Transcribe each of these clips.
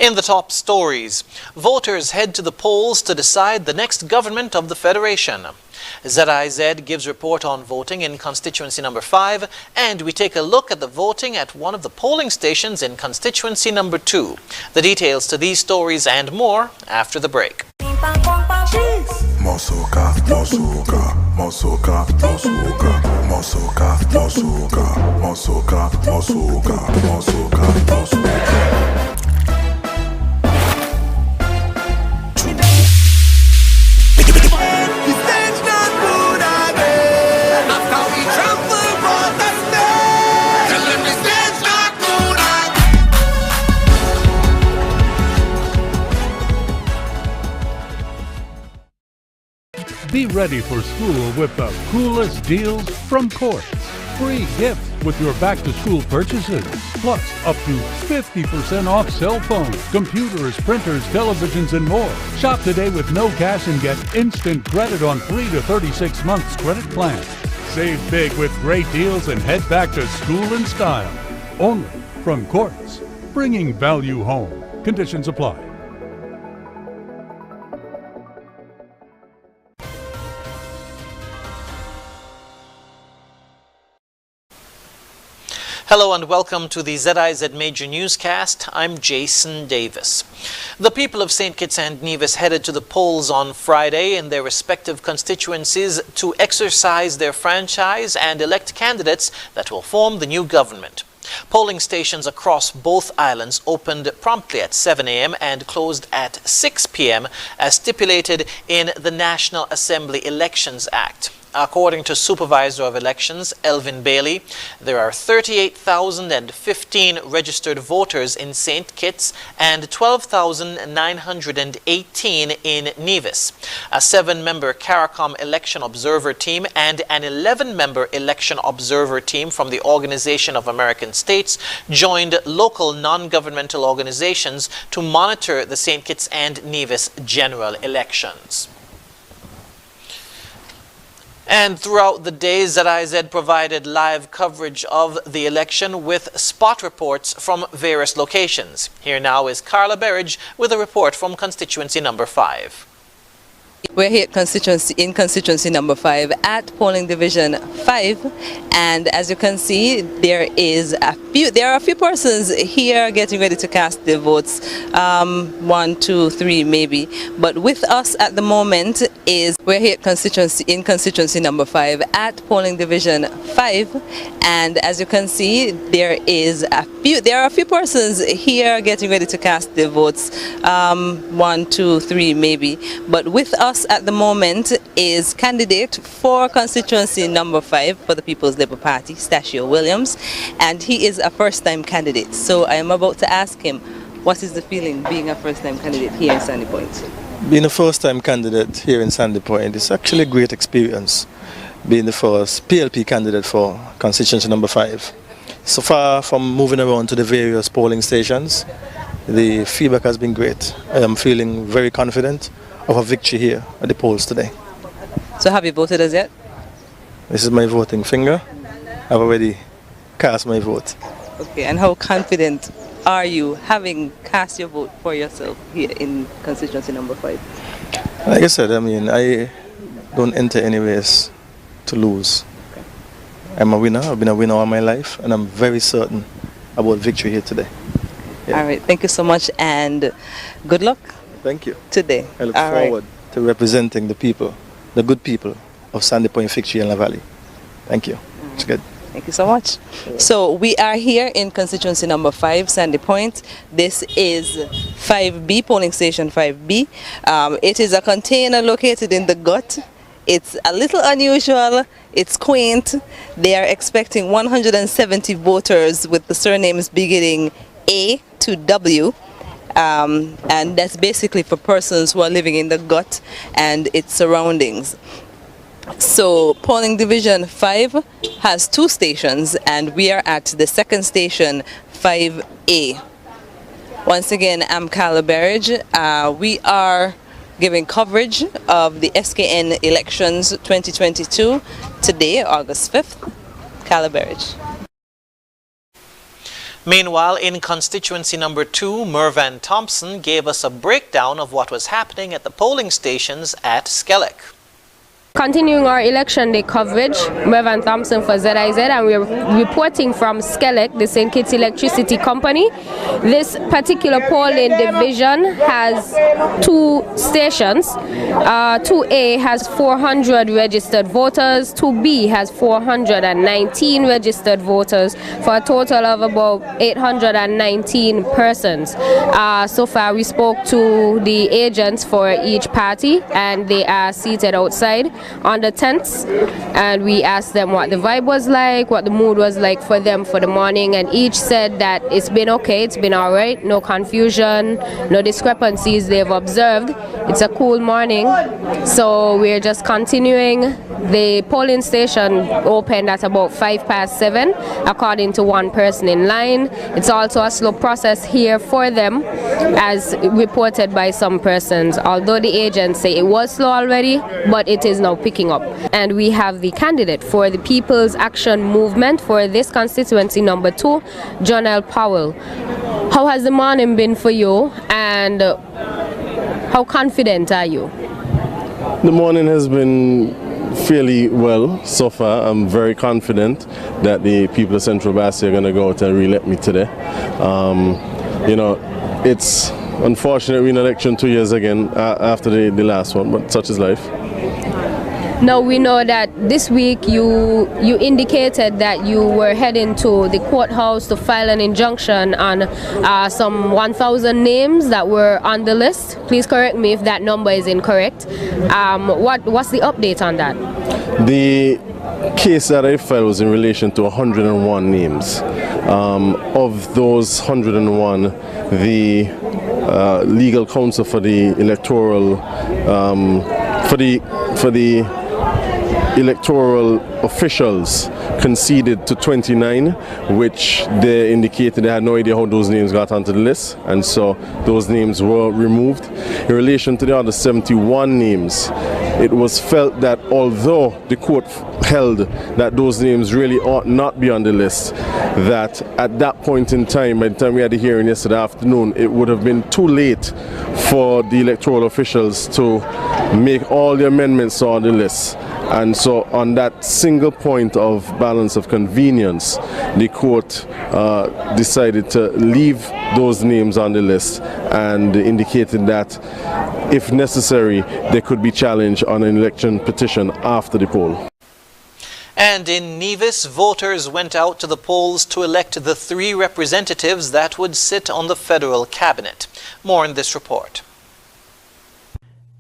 In the top stories, voters head to the polls to decide the next government of the Federation. ZIZ gives report on voting in constituency number 5, and we take a look at the voting at one of the polling stations in constituency number 2. The details to these stories and more after the break. Be ready for school with the coolest deals from Courts. Free gifts with your back-to-school purchases. Plus, up to 50% off cell phones, computers, printers, televisions, and more. Shop today with no cash and get instant credit on 3 to 36 months credit plans. Save big with great deals and head back to school in style. Only from Courts. Bringing value home. Conditions apply. Hello and welcome to the ZIZ Major Newscast. I'm Jason Davis. The people of St. Kitts and Nevis headed to the polls on Friday in their respective constituencies to exercise their franchise and elect candidates that will form the new government. Polling stations across both islands opened promptly at 7 a.m. and closed at 6 p.m. as stipulated in the National Assembly Elections Act. According to Supervisor of Elections, Elvin Bailey, there are 38,015 registered voters in St. Kitts and 12,918 in Nevis. A 7-member CARICOM election observer team and an 11-member election observer team from the Organization of American States joined local non-governmental organizations to monitor the St. Kitts and Nevis general elections. And throughout the day, ZIZ provided live coverage of the election with spot reports from various locations. Here now is Carla Berridge with a report from constituency number 5. We're here at constituency number 5 at polling division 5, and as you can see, there are a few persons here getting ready to cast their votes. 1, 2, 3 maybe, but with us at the moment we're here at constituency number 5 at polling division 5, and as you can see, there are a few persons here getting ready to cast their votes. 1, 2, 3 maybe, but with us at the moment is candidate for constituency number 5 for the People's Labour Party, Stachio Williams, and he is a first-time candidate. So I am about to ask him, what is the feeling being a first-time candidate here in Sandy Point? Being a first-time candidate here in Sandy Point is actually a great experience. Being the first PLP candidate for constituency number 5. So far from moving around to the various polling stations, the feedback has been great. I am feeling very confident of a victory here at the polls today. So have you voted as yet? This is my voting finger. I've already cast my vote. Okay, and how confident are you having cast your vote for yourself here in constituency number 5? Like I said, I don't enter any race to lose. Okay. I'm a winner. I've been a winner all my life, and I'm very certain about victory here today. Yeah. All right, thank you so much and good luck. Thank you. Today. I look forward to representing the people, the good people of Sandy Point, Fictree and La Valley. Thank you. It's good. Thank you so much. So we are here in constituency number 5, Sandy Point. This is 5B, polling station 5B. It is a container located in the gut. It's a little unusual. It's quaint. They are expecting 170 voters with the surnames beginning A to W. And that's basically for persons who are living in the gut and its surroundings. So polling division 5 has 2 stations, and we are at the second station, 5A. Once again, I'm Carla Berridge. We are giving coverage of the SKN elections 2022 today, August 5th. Carla Berridge. Meanwhile, in constituency number 2, Mervan Thompson gave us a breakdown of what was happening at the polling stations at Skellig. Continuing our election day coverage, Mervan Thompson for ZIZ, and we're reporting from Skellig, the St. Kitts Electricity Company. This particular polling division has 2 stations. 2A has 400 registered voters, 2B has 419 registered voters, for a total of about 819 persons. So far we spoke to the agents for each party, and they are seated outside on the tents, and we asked them what the vibe was like, what the mood was like for them for the morning, and each said that it's been okay, it's been all right, no confusion, no discrepancies they've observed. It's a cool morning, so we're just continuing. The polling station opened at about 7:05 according to one person in line. It's also a slow process here for them, as reported by some persons, although the agents say it was slow already, but it is now picking up. And we have the candidate for the People's Action Movement for this constituency number 2, John L. Powell. How has the morning been for you, and how confident are you? The morning has been fairly well so far. I'm very confident that the people of Central Bassi are going to go out and re-elect me today. You know, it's unfortunate we're in election 2 years again after the last one, but such is life. Now we know that this week you indicated that you were heading to the courthouse to file an injunction on some 1,000 names that were on the list. Please correct me if that number is incorrect. What's the update on that? The case that I filed was in relation to 101 names. Of those 101, the legal counsel for the electoral for the electoral officials conceded to 29, which they indicated they had no idea how those names got onto the list, and so those names were removed. In relation to the other 71 names, it was felt that although the court held that those names really ought not be on the list, that at that point in time, by the time we had the hearing yesterday afternoon, it would have been too late for the electoral officials to make all the amendments on the list. And so on that single point of balance of convenience, the court decided to leave those names on the list and indicated that if necessary, they could be challenged on an election petition after the poll. And in Nevis, voters went out to the polls to elect the 3 representatives that would sit on the federal cabinet. More in this report.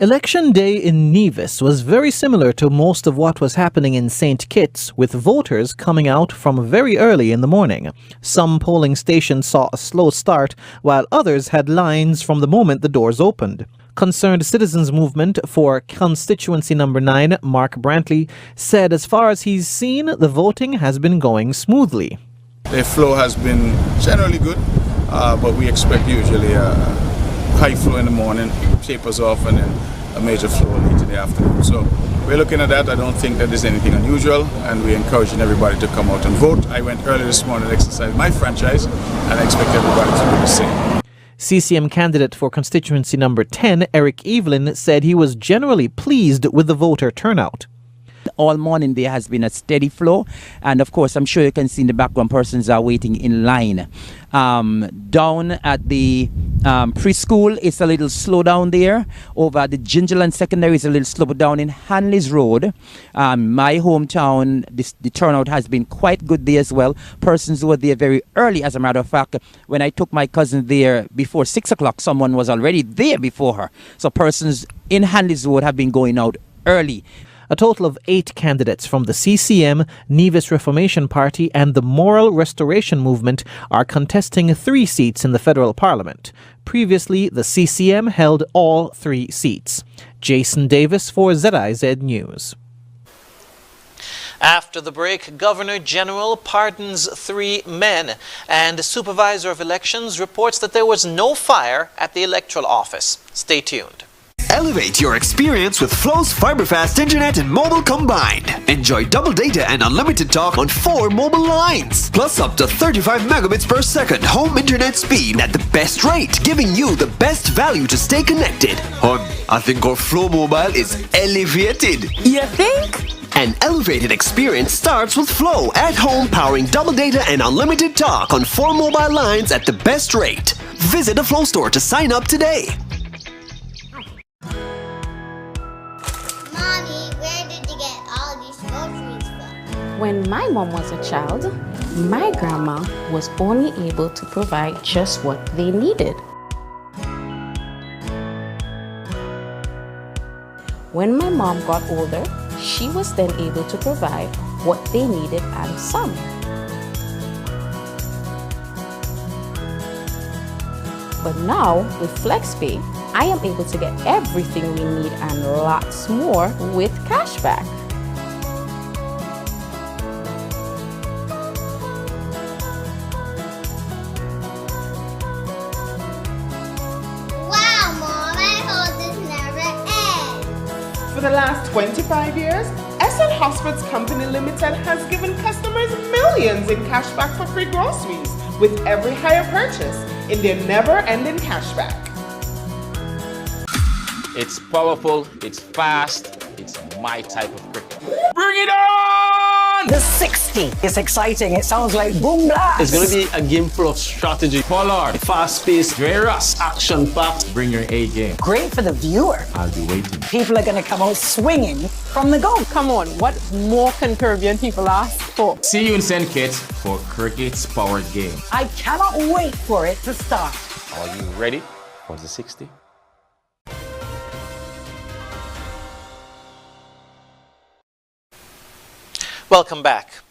Election day in Nevis was very similar to most of what was happening in St. Kitts, with voters coming out from very early in the morning. Some polling stations saw a slow start, while others had lines from the moment the doors opened. Concerned Citizens Movement for constituency number 9, Mark Brantley, said as far as he's seen, the voting has been going smoothly. The flow has been generally good, but we expect usually a high flow in the morning, tapers off, and then a major flow late in the afternoon. So we're looking at that. I don't think that there's anything unusual, and we're encouraging everybody to come out and vote. I went early this morning to exercise my franchise, and I expect everybody to do the same. CCM candidate for constituency number 10, Eric Evelyn, said he was generally pleased with the voter turnout. All morning there has been a steady flow, and of course I'm sure you can see in the background persons are waiting in line. Down at the preschool it's a little slow down there. Over at the Gingerland Secondary is a little slow down. In Hanley's Road, my hometown, the turnout has been quite good there as well. Persons were there very early. As a matter of fact, when I took my cousin there before 6 o'clock, someone was already there before her. So persons in Hanley's Road have been going out early. A total of 8 candidates from the CCM, Nevis Reformation Party and the Moral Restoration Movement are contesting 3 seats in the federal parliament. Previously, the CCM held all 3 seats. Jason Davis for ZIZ News. After the break, Governor General pardons 3 men, and the Supervisor of Elections reports that there was no fire at the electoral office. Stay tuned. Elevate your experience with Flow's fiber-fast internet and mobile combined. Enjoy double data and unlimited talk on 4 mobile lines. Plus up to 35 megabits per second home internet speed at the best rate, giving you the best value to stay connected. Hon, I think our Flow mobile is elevated. You think? An elevated experience starts with Flow at home, powering double data and unlimited talk on 4 mobile lines at the best rate. Visit a Flow store to sign up today. Mommy, where did you get all these groceries from? When my mom was a child, my grandma was only able to provide just what they needed. When my mom got older, she was then able to provide what they needed and some. But now, with FlexPay, I am able to get everything we need and lots more with cashback. Wow, Mom, I hope this never ends. For the last 25 years, SN Hospice Company Limited has given customers millions in cashback for free groceries with every hire purchase in their never-ending cashback. It's powerful, it's fast, it's my type of cricket. Bring it on! The 60 is exciting. It sounds like boom blast. It's going to be a game full of strategy. Pollard, fast-paced, vigorous, action-packed. Bring your A game. Great for the viewer. I'll be waiting. People are going to come out swinging from the goal. Come on, what more can Caribbean people ask for? See you in St. Kitts for Cricket's Powered Game. I cannot wait for it to start. Are you ready for the 60? Welcome back.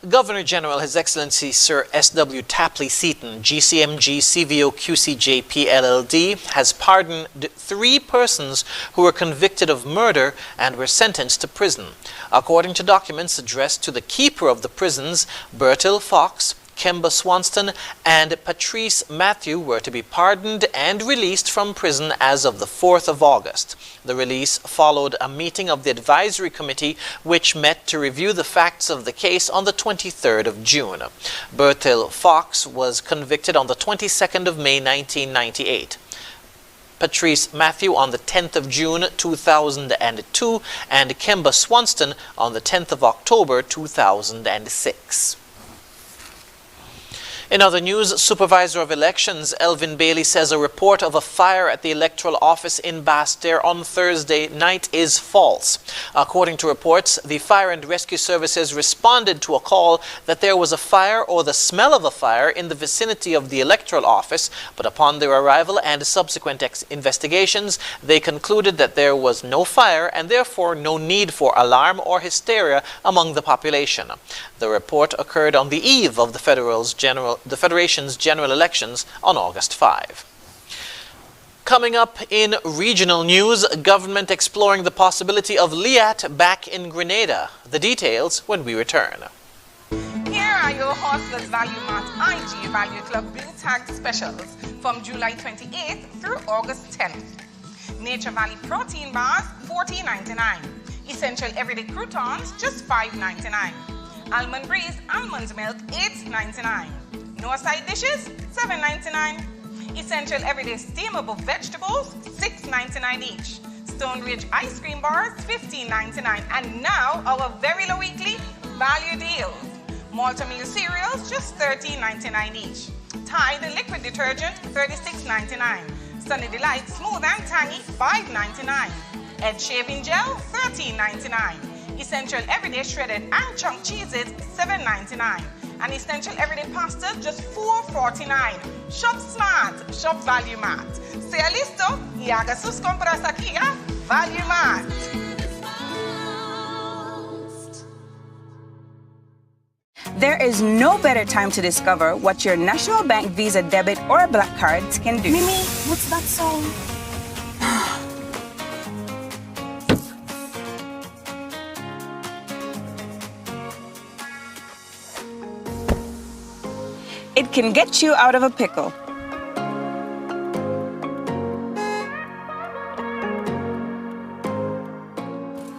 Governor General His Excellency Sir S.W. Tapley Seaton, GCMG CVO QCJP LLD, has pardoned 3 persons who were convicted of murder and were sentenced to prison. According to documents addressed to the keeper of the prisons, Bertil Fox, Kemba Swanston and Patrice Matthew were to be pardoned and released from prison as of the 4th of August. The release followed a meeting of the advisory committee which met to review the facts of the case on the 23rd of June. Bertil Fox was convicted on the 22nd of May 1998. Patrice Matthew on the 10th of June 2002 and Kemba Swanston on the 10th of October 2006. In other news, Supervisor of Elections Elvin Bailey says a report of a fire at the electoral office in Basse-Terre on Thursday night is false. According to reports, the Fire and Rescue Services responded to a call that there was a fire or the smell of a fire in the vicinity of the electoral office, but upon their arrival and subsequent investigations, they concluded that there was no fire and therefore no need for alarm or hysteria among the population. The report occurred on the eve of the Federation's general elections on August 5. Coming up in regional news, government exploring the possibility of LIAT back in Grenada. The details when we return. Here are your Horseless Value Mart IG Value Club Blue Tag specials from July 28th through August 10th. Nature Valley Protein Bars, $14.99. Essential Everyday Croutons, just $5.99. Almond Breeze Almond Milk, $8.99. No side dishes, $7.99. Essential Everyday Steamable Vegetables, $6.99 each. Stone Ridge Ice Cream Bars, $15.99. And now, our very low weekly value deals. Malta Meal Cereals, just $13.99 each. Tide Liquid Detergent, $36.99. Sunny Delight Smooth and Tangy, $5.99. Ed Shaving Gel, $13.99. Essential Everyday Shredded and Chunk Cheeses, $7.99. And Essential Everyday Pasta, just $4.49. Shop smart, shop Value Mart. Sea listo y haga sus compras aquí a Value Mart. There is no better time to discover what your National Bank Visa debit or Black Cards can do. Mimi, what's that song? It can get you out of a pickle.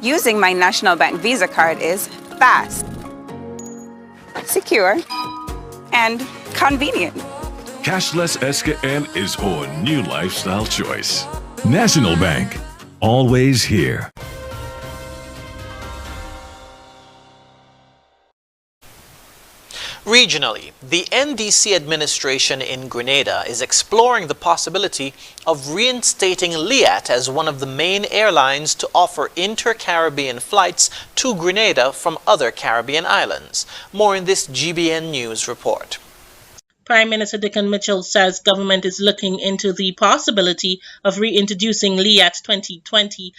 using my National Bank Visa card is fast, secure, and convenient. Cashless SKN is our new lifestyle choice. National Bank, always here. Regionally, the NDC administration in Grenada is exploring the possibility of reinstating Liat as one of the main airlines to offer inter-Caribbean flights to Grenada from other Caribbean islands. More in this GBN News report. Prime Minister Dickon Mitchell says government is looking into the possibility of reintroducing Liat 2020